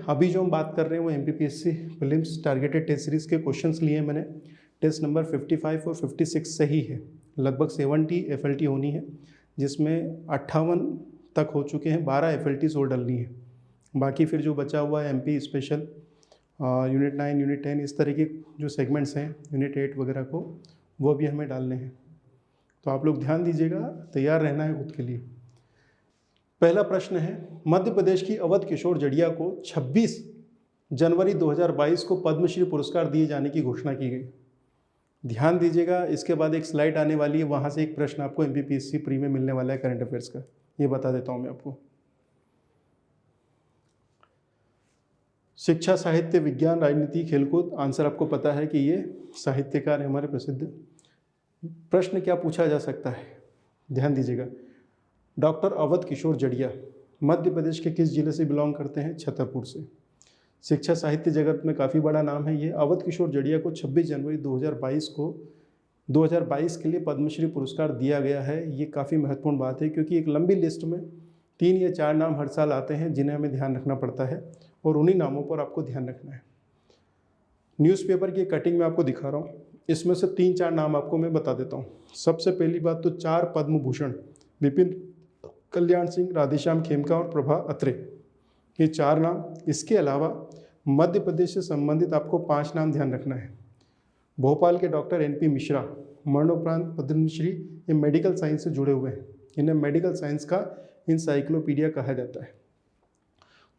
अभी जो हम बात कर रहे हैं वो MPPSC prelims targeted test series के क्वेश्चंस लिए हैं मैंने। टेस्ट नंबर 55 और 56 सही है, लगभग 70 एफएलटी होनी है, जिसमें 58 तक हो चुके हैं, 12 एफएलटीज और डलनी है। बाकी फिर जो बचा हुआ है एमपी स्पेशल, यूनिट 9, यूनिट 10, इस तरह के जो सेगमेंट्स हैं, यूनिट 8 वगैरह को, वो भी हमें डालने हैं। तो आप लोग ध्यान दीजिएगा, तैयार रहना है खुद के लिए। पहला प्रश्न है, मध्य प्रदेश की अवध किशोर जड़िया को 26 जनवरी 2022 को पद्मश्री पुरस्कार दिए जाने की घोषणा की गई। ध्यान दीजिएगा, इसके बाद एक स्लाइड आने वाली है, वहाँ से एक प्रश्न आपको एमपीपीएससी प्री में मिलने वाला है करंट अफेयर्स का, ये बता देता हूँ मैं आपको। शिक्षा, साहित्य, विज्ञान, राजनीति, खेलकूद, आंसर आपको पता है कि ये साहित्यकार है हमारे प्रसिद्ध। प्रश्न क्या पूछा जा सकता है, ध्यान दीजिएगा। डॉक्टर अवध किशोर जड़िया मध्य प्रदेश के किस जिले से बिलोंग करते हैं? छतरपुर से। शिक्षा साहित्य जगत में काफ़ी बड़ा नाम है ये। अवध किशोर जड़िया को 26 जनवरी 2022 के लिए पद्मश्री पुरस्कार दिया गया है। ये काफ़ी महत्वपूर्ण बात है, क्योंकि एक लंबी लिस्ट में 3 या 4 नाम हर साल आते हैं जिन्हें हमें ध्यान रखना पड़ता है, और उन्हीं नामों पर आपको ध्यान रखना है। न्यूज़पेपर की कटिंग में आपको दिखा रहा हूँ, इसमें से 3-4 नाम आपको मैं बता देता हूँ। सबसे पहली बात तो 4 पद्म भूषण, विपिन कल्याण सिंह, राधेश्याम खेमका और प्रभा अत्रे, ये 4 नाम। इसके अलावा मध्य प्रदेश से संबंधित आपको 5 नाम ध्यान रखना है। भोपाल के डॉक्टर NP मिश्रा, मरणोपरांत पद्मश्री, ये मेडिकल साइंस से जुड़े हुए हैं, इन्हें मेडिकल साइंस का इंसाइक्लोपीडिया कहा जाता है।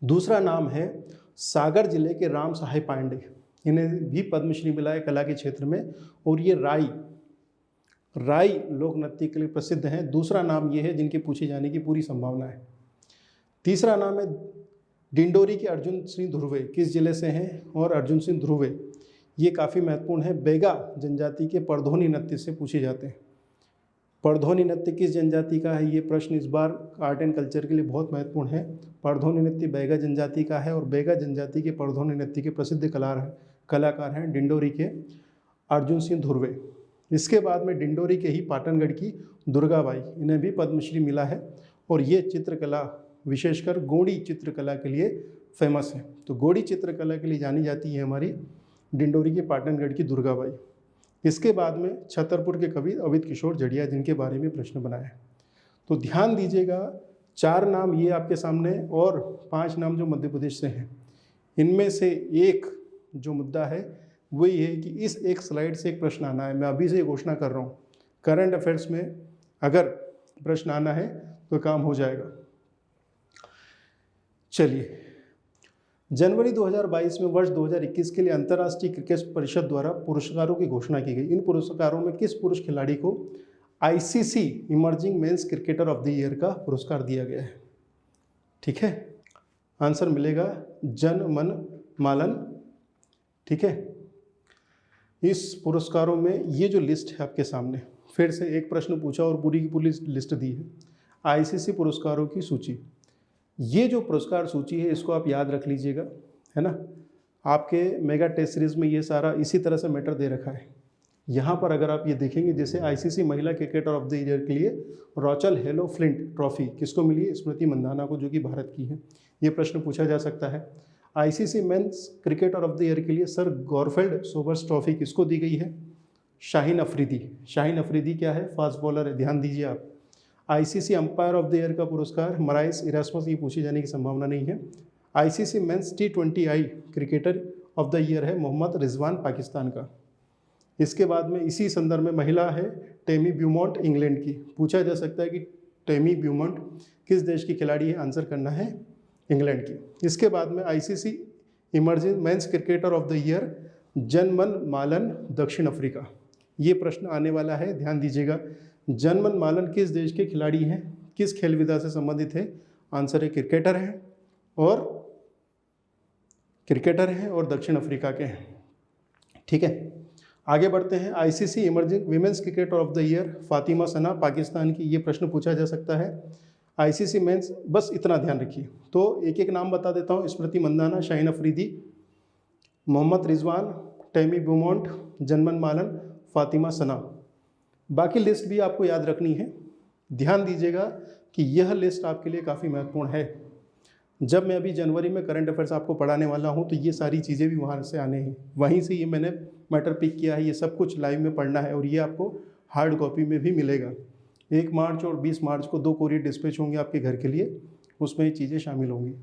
दूसरा नाम है सागर जिले के राम सहाय पांडे, इन्हें भी पद्मश्री मिला है कला के क्षेत्र में, और ये राई लोक नृत्य के लिए प्रसिद्ध हैं। दूसरा नाम ये है जिनके पूछे जाने की पूरी संभावना है। तीसरा नाम है डिंडोरी के अर्जुन सिंह ध्रुवे, किस जिले से हैं? और अर्जुन सिंह ध्रुवे ये काफ़ी महत्वपूर्ण है, बैगा जनजाति के परधोनी नृत्य से पूछे जाते हैं। परधोनी नृत्य किस जनजाति का है? ये प्रश्न इस बार आर्ट एंड कल्चर के लिए बहुत महत्वपूर्ण है। परधोनी नृत्य बैगा जनजाति का है, और बैगा जनजाति के परधोनी नृत्य के प्रसिद्ध कलाकार हैं डिंडोरी के अर्जुन सिंह ध्रुवे। इसके बाद में डिंडोरी के ही पाटनगढ़ की दुर्गाबाई, इन्हें भी पद्मश्री मिला है, और ये चित्रकला, विशेषकर गोंडी चित्रकला के लिए फेमस है। तो गोंडी चित्रकला के लिए जानी जाती है हमारी डिंडोरी के पाटनगढ़ की दुर्गाबाई। इसके बाद में छतरपुर के कवि अवध किशोर जड़िया, जिनके बारे में प्रश्न बना है। तो ध्यान दीजिएगा, 4 नाम ये आपके सामने और 5 नाम जो मध्य प्रदेश से हैं। इनमें से एक जो मुद्दा है वो ये है कि इस एक स्लाइड से एक प्रश्न आना है। मैं अभी से घोषणा कर रहा हूँ, करंट अफेयर्स में अगर प्रश्न आना है तो काम हो जाएगा। चलिए, जनवरी 2022 में वर्ष 2021 के लिए अंतर्राष्ट्रीय क्रिकेट परिषद द्वारा पुरस्कारों की घोषणा की गई। इन पुरस्कारों में किस पुरुष खिलाड़ी को ICC emerging men's cricketer of the year का पुरस्कार दिया गया है? ठीक है, आंसर मिलेगा जनमन मालन। ठीक है, इस पुरस्कारों में ये जो लिस्ट है आपके सामने, फिर से एक प्रश्न पूछा और पूरी की पूरी लिस्ट दी है, ICC पुरस्कारों की सूची। ये जो पुरस्कार सूची है इसको आप याद रख लीजिएगा, है ना। आपके मेगा टेस्ट सीरीज़ में ये सारा इसी तरह से मैटर दे रखा है। यहाँ पर अगर आप ये देखेंगे, जैसे ICC महिला क्रिकेटर ऑफ द ईयर के लिए रॉचल हेलो फ्लिंट ट्रॉफी किसको मिली है? स्मृति मंधाना को, जो कि भारत की है। ये प्रश्न पूछा जा सकता है। ICC men's cricketer of the year के लिए सर गॉरफेल्ड सोबर्स ट्रॉफी किसको दी गई है? शाहीन अफरीदी। शाहीन अफरीदी क्या है? फास्ट बॉलर है, ध्यान दीजिए आप। ICC umpire of the year का पुरस्कार मराइस इरास्मस, ये पूछी जाने की संभावना नहीं है। ICC men's T20I cricketer of the year है मोहम्मद रिजवान, पाकिस्तान का। इसके बाद में इसी संदर्भ में महिला है टेमी ब्यूमॉन्ट, इंग्लैंड की। पूछा जा सकता है कि टेमी ब्यूमॉन्ट किस देश की खिलाड़ी है? आंसर करना है इंग्लैंड की। इसके बाद में ICC emerging men's cricketer of the year जनमन मालन, दक्षिण अफ्रीका। ये प्रश्न आने वाला है, ध्यान दीजिएगा। जनमन मालन किस देश के खिलाड़ी हैं? किस खेल विधा से संबंधित है? आंसर है क्रिकेटर हैं और दक्षिण अफ्रीका के हैं। ठीक है, आगे बढ़ते हैं। ICC emerging women's cricketer of the year Fatima Sana, Pakistan की। ये प्रश्न पूछा जा सकता है। ICC मेंस, बस इतना ध्यान रखिए। तो एक एक नाम बता देता हूँ। स्मृति मंदाना, शाहीन अफरीदी, मोहम्मद रिजवान, टेमी ब्यूमॉन्ट, जनमन मालन, फातिमा सना। बाकी लिस्ट भी आपको याद रखनी है। ध्यान दीजिएगा कि यह लिस्ट आपके लिए काफ़ी महत्वपूर्ण है। जब मैं अभी जनवरी में करंट अफेयर्स आपको पढ़ाने वाला हूँ तो ये सारी चीज़ें भी वहाँ से आने हैं, वहीं से ये मैंने मैटर पिक किया है। ये सब कुछ लाइव में पढ़ना है और ये आपको हार्ड कॉपी में भी मिलेगा। 1 मार्च और 20 मार्च को 2 कोरियर डिस्पैच होंगे आपके घर के लिए, उसमें ये चीज़ें शामिल होंगी।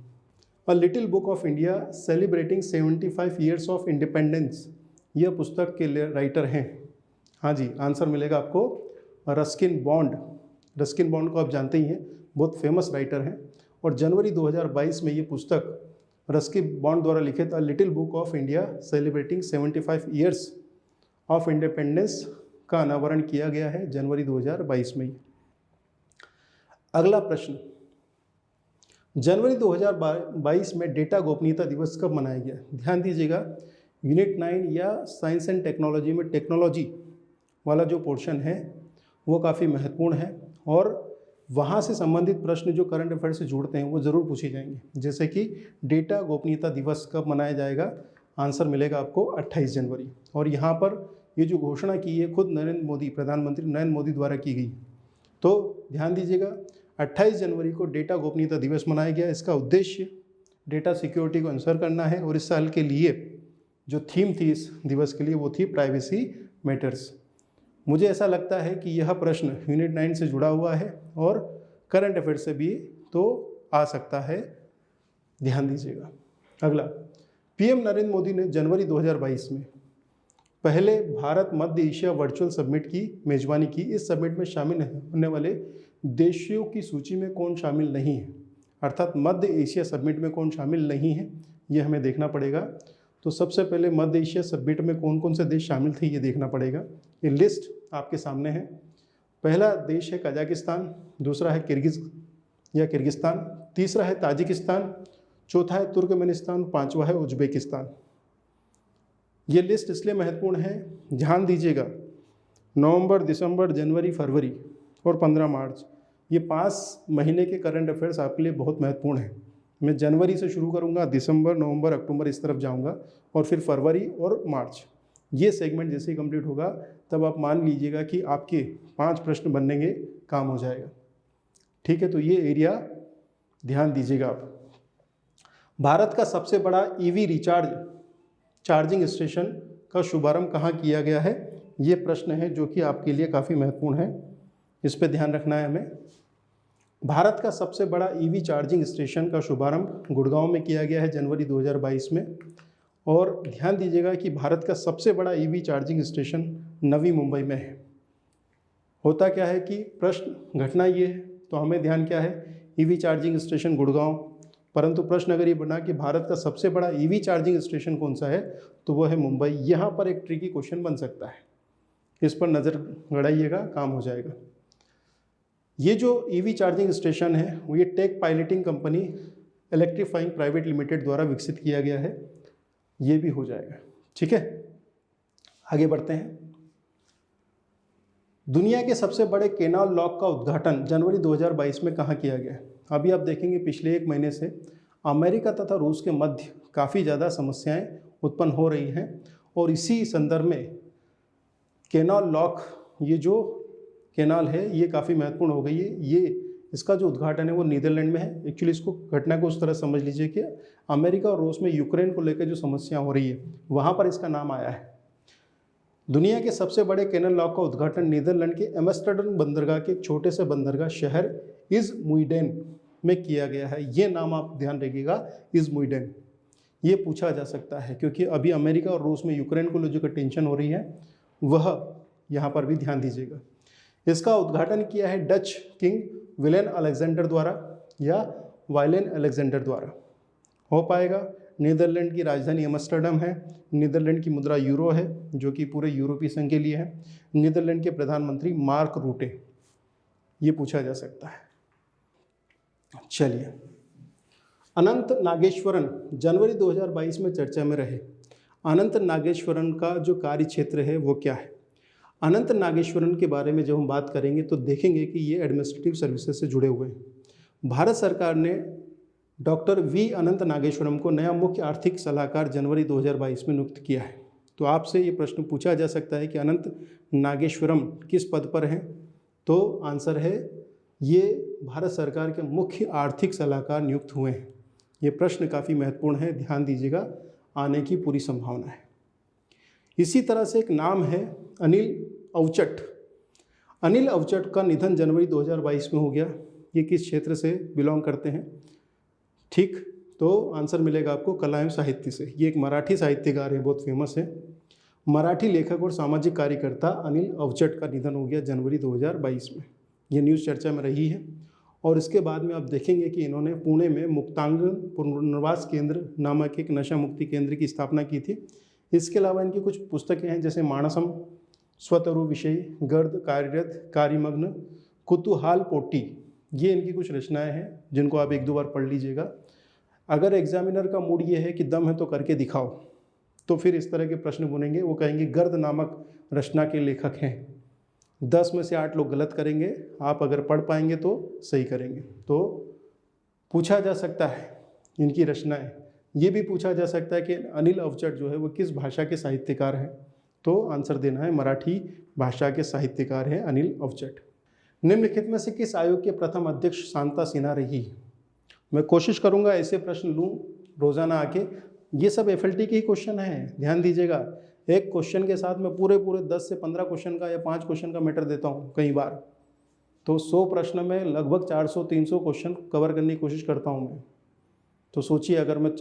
A little book of India celebrating 75 years of independence, यह पुस्तक के राइटर हैं, हाँ जी, आंसर मिलेगा आपको रस्किन बॉन्ड। रस्किन बॉन्ड को आप जानते ही हैं, बहुत फेमस राइटर हैं। और जनवरी 2022 में ये पुस्तक रस्किन बॉन्ड द्वारा लिखित a little book of India celebrating 75 years of independence का अनावरण किया गया है जनवरी 2022 में। अगला प्रश्न, जनवरी 2022 में डेटा गोपनीयता दिवस कब मनाया गया? ध्यान दीजिएगा, यूनिट 9 या साइंस एंड टेक्नोलॉजी में टेक्नोलॉजी वाला जो पोर्शन है वो काफ़ी महत्वपूर्ण है और वहाँ से संबंधित प्रश्न जो करंट अफेयर से जुड़ते हैं वो ज़रूर पूछे जाएंगे। जैसे कि डेटा गोपनीयता दिवस कब मनाया जाएगा? आंसर मिलेगा आपको 28 जनवरी। और यहाँ पर ये जो घोषणा की है खुद नरेंद्र मोदी, प्रधानमंत्री नरेंद्र मोदी द्वारा की गई। तो ध्यान दीजिएगा, 28 जनवरी को डेटा गोपनीयता दिवस मनाया गया। इसका उद्देश्य डेटा सिक्योरिटी को इंश्योर करना है और इस साल के लिए जो थीम थी इस दिवस के लिए वो थी प्राइवेसी मैटर्स। मुझे ऐसा लगता है कि यह प्रश्न यूनिट 9 से जुड़ा हुआ है और करंट अफेयर से भी तो आ सकता है, ध्यान दीजिएगा। अगला, पीएम नरेंद्र मोदी ने जनवरी 2022 में पहले भारत मध्य एशिया वर्चुअल समिट की मेजबानी की। इस समिट में शामिल होने वाले देशों की सूची में कौन शामिल नहीं है? अर्थात मध्य एशिया समिट में कौन शामिल नहीं है ये हमें देखना पड़ेगा। तो सबसे पहले मध्य एशिया समिट में कौन कौन से देश शामिल थे ये देखना पड़ेगा। ये लिस्ट आपके सामने है। पहला देश है कजाकिस्तान, दूसरा है किर्गिस्तान, तीसरा है ताजिकिस्तान, चौथा है तुर्कमेनिस्तान, पांचवा है उज्बेकिस्तान। ये लिस्ट इसलिए महत्वपूर्ण है, ध्यान दीजिएगा, नवंबर, दिसंबर, जनवरी, फरवरी और 15 मार्च, ये 5 महीने के करंट अफेयर्स आपके लिए बहुत महत्वपूर्ण है। मैं जनवरी से शुरू करूंगा, दिसंबर, नवंबर, अक्टूबर इस तरफ जाऊंगा और फिर फरवरी और मार्च। ये सेगमेंट जैसे ही कंप्लीट होगा तब आप मान लीजिएगा कि आपके 5 प्रश्न बनने के काम हो जाएगा। ठीक है, तो ये एरिया ध्यान दीजिएगा आप। भारत का सबसे बड़ा ईवी चार्जिंग स्टेशन का शुभारंभ कहाँ किया गया है? ये प्रश्न है जो कि आपके लिए काफ़ी महत्वपूर्ण है, इस पर ध्यान रखना है हमें। भारत का सबसे बड़ा ईवी चार्जिंग स्टेशन का शुभारंभ गुड़गांव में किया गया है जनवरी 2022 में। और ध्यान दीजिएगा कि भारत का सबसे बड़ा EV charging station Navi Mumbai में है। होता क्या है कि प्रश्न घटना ये है तो हमें ध्यान क्या है, ईवी चार्जिंग स्टेशन गुड़गांव, परंतु प्रश्न अगर ये बना कि भारत का सबसे बड़ा ईवी चार्जिंग स्टेशन कौन सा है तो वो है मुंबई। यहाँ पर एक ट्रिकी क्वेश्चन बन सकता है, इस पर नज़र गड़ाइएगा, काम हो जाएगा। ये जो ईवी चार्जिंग स्टेशन है वो ये tech piloting company electrifying private limited द्वारा विकसित किया गया है, ये भी हो जाएगा। ठीक है, आगे बढ़ते हैं। दुनिया के सबसे बड़े केनाल लॉक का उद्घाटन जनवरी 2022 में कहाँ किया गया? अभी आप देखेंगे पिछले 1 महीने से अमेरिका तथा रूस के मध्य काफ़ी ज़्यादा समस्याएं उत्पन्न हो रही हैं और इसी संदर्भ में केनाल लॉक, ये जो केनाल है ये काफ़ी महत्वपूर्ण हो गई है। ये इसका जो उद्घाटन है वो नीदरलैंड में है। एक्चुअली इसको घटना को उस तरह समझ लीजिए कि अमेरिका और रूस में यूक्रेन को लेकर जो समस्या हो रही है वहाँ पर इसका नाम आया है। दुनिया के सबसे बड़े केनाल लॉक का उद्घाटन नीदरलैंड के एम्स्टर्डम बंदरगाह के एक छोटे से बंदरगाह शहर इज़मुइडेन में किया गया है। ये नाम आप ध्यान रखिएगा, इज़मुइडेन। ये पूछा जा सकता है क्योंकि अभी अमेरिका और रूस में यूक्रेन को लेकर टेंशन हो रही है, वह यहाँ पर भी ध्यान दीजिएगा। इसका उद्घाटन किया है डच किंग विलेन अलेक्जेंडर द्वारा या वाइलेन अलेक्जेंडर द्वारा। हो पाएगा। नीदरलैंड की राजधानी एम्स्टर्डम है, नीदरलैंड की मुद्रा यूरो है जो कि पूरे यूरोपीय संघ के लिए है, नीदरलैंड के प्रधानमंत्री मार्क रूटे। ये पूछा जा सकता है। चलिए, अनंत नागेश्वरन जनवरी 2022 में चर्चा में रहे। अनंत नागेश्वरन का जो कार्य क्षेत्र है वो क्या है? अनंत नागेश्वरन के बारे में जब हम बात करेंगे तो देखेंगे कि ये एडमिनिस्ट्रेटिव सर्विसेज से जुड़े हुए हैं। भारत सरकार ने डॉक्टर वी अनंत नागेश्वरम को नया मुख्य आर्थिक सलाहकार जनवरी 2022 में नियुक्त किया है। तो आपसे ये प्रश्न पूछा जा सकता है कि अनंत नागेश्वरम किस पद पर हैं? तो आंसर है ये भारत सरकार के मुख्य आर्थिक सलाहकार नियुक्त हुए हैं। ये प्रश्न काफ़ी महत्वपूर्ण है, ध्यान दीजिएगा, आने की पूरी संभावना है। इसी तरह से एक नाम है अनिल अवचट। अनिल अवचट का निधन जनवरी 2022 में हो गया। ये किस क्षेत्र से बिलोंग करते हैं? ठीक, तो आंसर मिलेगा आपको कला एवं साहित्य से। ये एक मराठी साहित्यकार हैं, बहुत फेमस है। मराठी लेखक और सामाजिक कार्यकर्ता अनिल अवचट का निधन हो गया जनवरी 2022 में। ये न्यूज़ चर्चा में रही है। और इसके बाद में आप देखेंगे कि इन्होंने पुणे में मुक्तांगन पुनर्वास केंद्र नामक एक नशा मुक्ति केंद्र की स्थापना की थी। इसके अलावा इनकी कुछ पुस्तकें हैं, जैसे मानसम, स्वतरु विषय, गर्द, कार्यरत, कार्यमग्न, कुतूहाल पोटी। ये इनकी कुछ रचनाएं हैं जिनको आप एक दो बार पढ़ लीजिएगा। अगर एग्जामिनर का मूड ये है कि दम है तो करके दिखाओ, तो फिर इस तरह के प्रश्न बनेंगे। वो कहेंगे गर्द नामक रचना के लेखक हैं। 10 में से 8 लोग गलत करेंगे, आप अगर पढ़ पाएंगे तो सही करेंगे। तो पूछा जा सकता है इनकी रचनाएं। ये भी पूछा जा सकता है कि अनिल अवचट जो है वो किस भाषा के साहित्यकार हैं, तो आंसर देना है मराठी भाषा के साहित्यकार हैं अनिल अवचट। निम्नलिखित में से किस आयोग के प्रथम अध्यक्ष शांता सिन्हा रही? मैं कोशिश करूंगा ऐसे प्रश्न लूं रोजाना आके। ये सब एफएलटी के ही क्वेश्चन हैं, ध्यान दीजिएगा। एक क्वेश्चन के साथ मैं पूरे 10 से 15 क्वेश्चन का या 5 क्वेश्चन का मैटर देता हूँ कई बार। तो 100 प्रश्न में लगभग 400-300 क्वेश्चन कवर करने की कोशिश करता हूँ मैं। तो सोचिए अगर मैं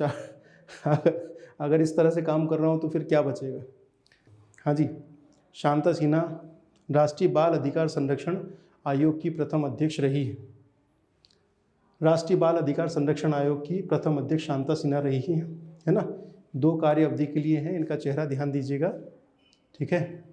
अगर इस तरह से काम कर रहा हूँ तो फिर क्या बचेगा। हाँ जी, शांता सिन्हा राष्ट्रीय बाल अधिकार संरक्षण आयोग की प्रथम अध्यक्ष रही है। राष्ट्रीय बाल अधिकार संरक्षण आयोग की प्रथम अध्यक्ष शांता सिन्हा रही है ना। 2 कार्य अवधि के लिए हैं, इनका चेहरा ध्यान दीजिएगा, ठीक है।